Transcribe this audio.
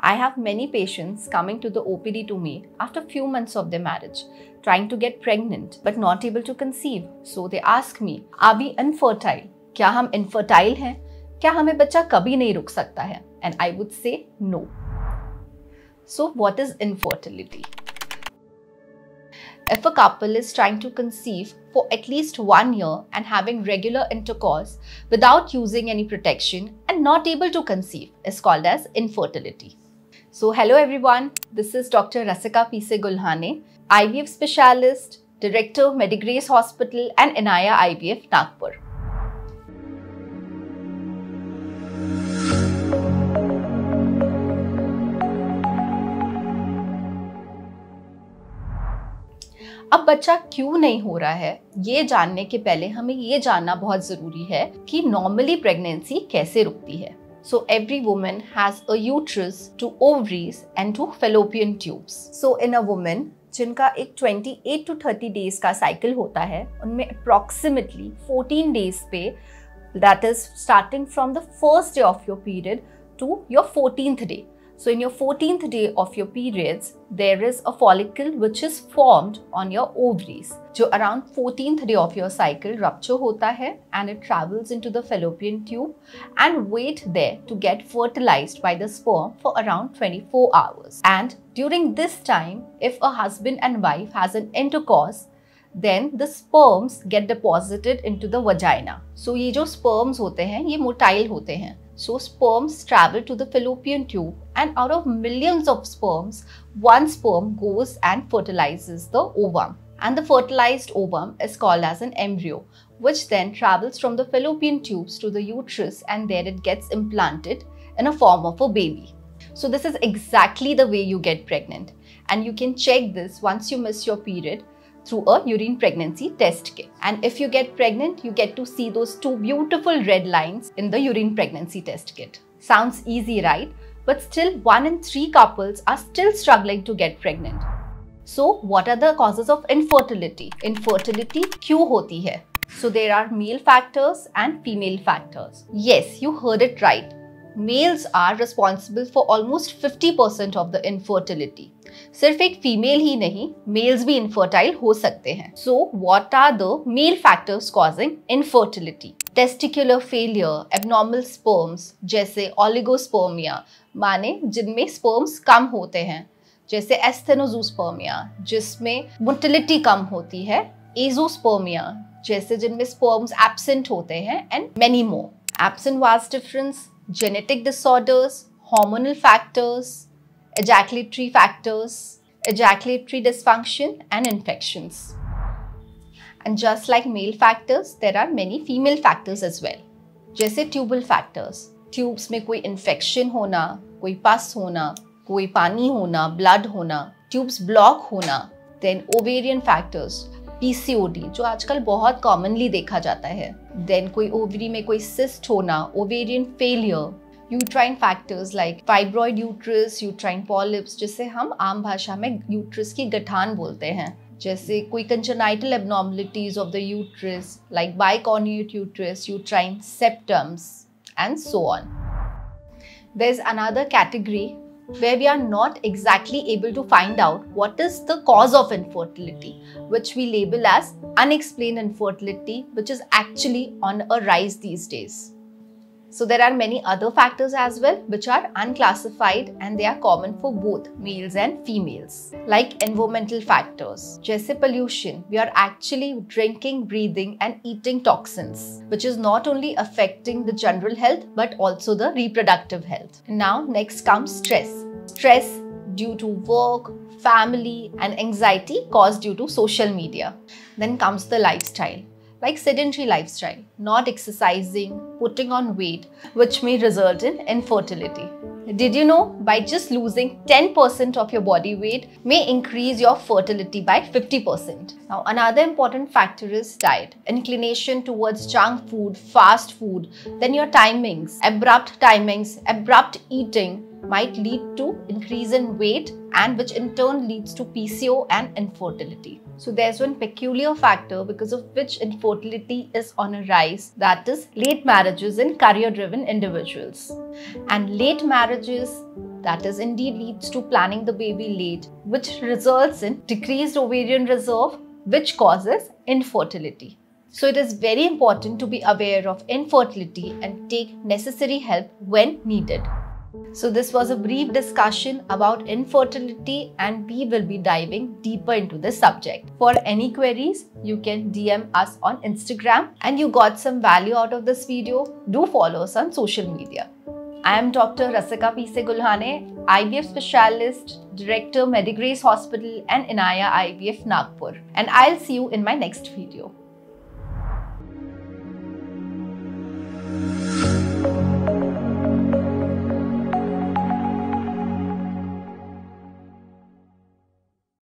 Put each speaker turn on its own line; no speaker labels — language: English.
I have many patients coming to the OPD to me after few months of their marriage, trying to get pregnant but not able to conceive. So they ask me, are we infertile? क्या हम infertile हैं? क्या हमें बच्चा कभी नहीं रुक सकता है? And I would say no. So what is infertility? If a couple is trying to conceive for at least 1 year and having regular intercourse without using any protection and not able to conceive is called as infertility. So hello everyone, this is Dr. Rasika P.C. Gulhane, IVF specialist, Director, Medigrace Hospital and Inaya IVF, Nagpur. अब बच्चा क्यों नहीं हो रहा है, ये जानने के पहले हमें ये जानना बहुत जरूरी है कि नॉर्मली प्रेगनेंसी कैसे रुकती है. So every woman has a uterus, 2 ovaries and 2 fallopian tubes. So in a woman जिनका एक 28 to 30 days का साइकिल होता है, उनमें approximately 14 days पे, that is starting from the first day of your period to your 14th day. So in your 14th day of your periods, there is a follicle which is formed on your ovaries, जो around 14th day of your cycle rupture होता है and it travels into the fallopian tube and wait there to get fertilized by the sperm for around 24 hours. And during this time, if a husband and wife has an intercourse, then the sperms get deposited into the vagina. So ये जो sperms होते हैं, ये motile होते हैं. So sperms travel to the fallopian tube and out of millions of sperms, one sperm goes and fertilizes the ovum. And the fertilized ovum is called as an embryo, which then travels from the fallopian tubes to the uterus and there it gets implanted in a form of a baby. So this is exactly the way you get pregnant. And you can check this once you miss your period through a urine pregnancy test kit. And if you get pregnant, you get to see those 2 beautiful red lines in the urine pregnancy test kit. Sounds easy, right? But still 1 in 3 couples are still struggling to get pregnant. So what are the causes of infertility? Infertility क्यों होती है? So there are male factors and female factors. Yes, you heard it right. Males are responsible for almost 50% of the infertility. सिर्फ एक female ही नहीं, mails भी infertile हो सकते हैं. So what are the male factors causing infertility? Testicular failure, abnormal sperms जैसे oligospermia, माने जिनमें sperms कम होते हैं, जैसे asthenozoospermia जिसमें मोटिलिटी कम होती है, azoospermia जैसे जिनमें sperms absent होते हैं and many more. Absent vas difference, genetic disorders, hormonal factors, ejaculatory factors, ejaculatory dysfunction and infections. And just like male factors, there are many female factors as well. जैसे tubal factors, tubes में कोई infection होना, कोई pus होना, कोई पानी होना, blood होना, tubes block होना. Then ovarian factors, PCOD जो आजकल बहुत commonly देखा जाता है. Then कोई ovary में कोई cyst होना, ovarian failure. Uterine factors like fibroid uterus, uterine polyps जिसे हम आम भाषा में यूट्रस की गठान बोलते हैं, जैसे कोई congenital abnormalities of the uterus like bicornuate uterus, uterine septums and so on. There's another category where we are not exactly able to find out what is the cause of infertility, which we label as unexplained infertility, which is actually on a rise these days. So there are many other factors as well which are unclassified and they are common for both males and females. Like environmental factors, जैसे pollution, we are actually drinking, breathing and eating toxins, which is not only affecting the general health but also the reproductive health. Now next comes stress. Stress due to work, family and anxiety caused due to social media. Then comes the lifestyle. Like sedentary lifestyle, not exercising, putting on weight, which may result in infertility. Did you know by just losing 10% of your body weight may increase your fertility by 50%? Now another important factor is diet. Inclination towards junk food, fast food, then your timings, abrupt eating might lead to increase in weight and which in turn leads to PCO and infertility. So there's one peculiar factor because of which infertility is on a rise, that is late marriages in career-driven individuals. And late marriages that is indeed leads to planning the baby late, which results in decreased ovarian reserve, which causes infertility. So it is very important to be aware of infertility and take necessary help when needed. So this was a brief discussion about infertility, and we will be diving deeper into this subject. For any queries, you can DM us on Instagram. And you got some value out of this video, do follow us on social media. I am Dr. Rasika P. Gulhane, IVF specialist, Director, Medigrace Hospital and Inaya IVF Nagpur. And I'll see you in my next video.